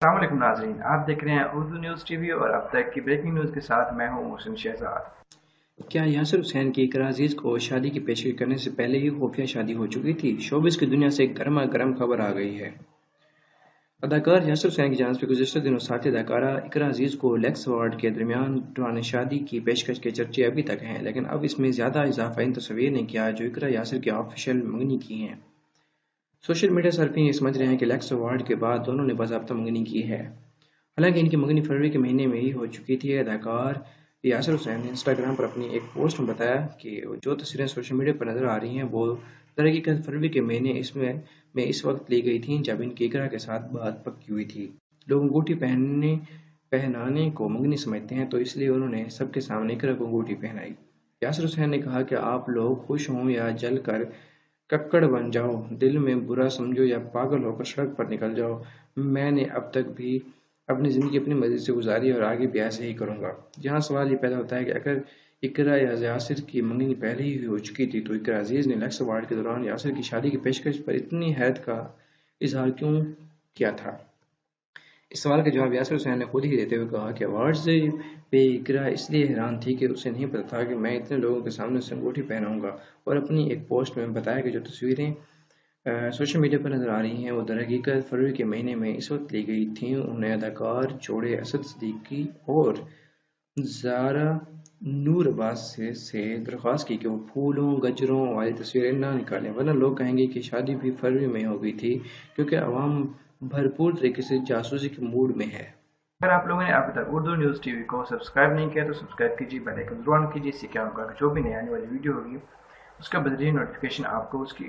السلام علیکم ناظرین، آپ دیکھ رہے ہیں اردو نیوز ٹی وی اور اب تک کی بریکنگ نیوز کے ساتھ میں ہوں حسین شہزاد۔ کیا یاسر حسین کی اقرا عزیز کو شادی کی پیشکش کرنے سے پہلے ہی خفیہ شادی ہو چکی تھی؟ شوبز کی دنیا سے ایک گرما گرم خبر آ گئی ہے۔ اداکار یاسر حسین کی جانب سے گزشتہ دنوں ساتھی اداکارہ اقرا عزیز کو لیکس وارڈ کے درمیان دوران شادی کی پیشکش کے چرچے ابھی تک ہیں، لیکن اب اس میں زیادہ اضافہ ان تصویر نے کیا جو اقرا یاسر کی آفیشیل منگنی کی ہیں۔ سوشل میڈیا صارفین یہ سمجھ رہے ہیں کہ لیکس وارڈ کے بعد دونوں نے باضابطہ منگنی کی ہے، حالانکہ ان کی منگنی فروری کے مہینے میں ہی ہو چکی تھی۔ اداکار یاسر حسین نے انسٹاگرام پر اپنی ایک پوسٹ میں بتایا کہ جو تصویریں سوشل میڈیا پر نظر آ رہی ہیں وہ درحقیقت فروری کے مہینے میں اس وقت لی گئی تھیں جب ان کی اقرا کے ساتھ بات پکی ہوئی تھی۔ لوگ انگوٹھی پہنانے کو منگنی سمجھتے ہیں، تو اس لیے انہوں نے سب کے سامنے اقرا کو انگوٹھی پہنائی۔ یاسر حسین نے کہا کہ آپ لوگ خوش ہوں یا جل کر ککڑ بن جاؤ، دل میں برا سمجھو یا پاگل ہو کر سڑک پر نکل جاؤ، میں نے اب تک بھی اپنی زندگی اپنی مرضی سے گزاری اور آگے بھی ایسے ہی کروں گا۔ یہاں سوال یہ پیدا ہوتا ہے کہ اگر اقرا یا یاسر کی منگنی پہلے ہی ہو چکی تھی تو اقرا عزیز نے لیکس وارڈ کے دوران یاسر کی شادی کی پیشکش پر اتنی حیرت کا اظہار کیوں کیا تھا؟ اس سوال کا جواب یاسر حسین نے خود ہی دیتے ہوئے کہا کہ ایوارڈز پہ اقرا اس لیے حیران تھی کہ اسے نہیں پتا تھا کہ میں اتنے لوگوں کے سامنے اسے انگوٹھی پہناؤں گا، اور اپنی ایک پوسٹ میں بتایا کہ جو تصویریں سوشل میڈیا پر نظر آ رہی ہیں وہ درحقیقت فروری کے مہینے میں اس وقت لی گئی تھیں۔ انہوں نے اداکار جوڑے اسد صدیقی اور زارا نور عباس سے درخواست کی کہ وہ پھولوں گجروں والی تصویریں نہ نکالیں، ورنہ لوگ کہیں گے کہ شادی بھی فروری میں ہو گئی تھی، کیونکہ عوام بھرپور طریقے سے جاسوسی کے موڈ میں ہے۔ اگر آپ لوگوں نے ابھی تک اردو نیوز ٹی وی کو سبسکرائب نہیں کیا تو سبسکرائب کیجیے، بیل آئیکن ضرور آن کیجیے، اس سے کیا ہوگا کہ جو بھی نئی آنے والی ویڈیو ہوگی اس کا بذریعہ نوٹیفیکیشن آپ کو اس کی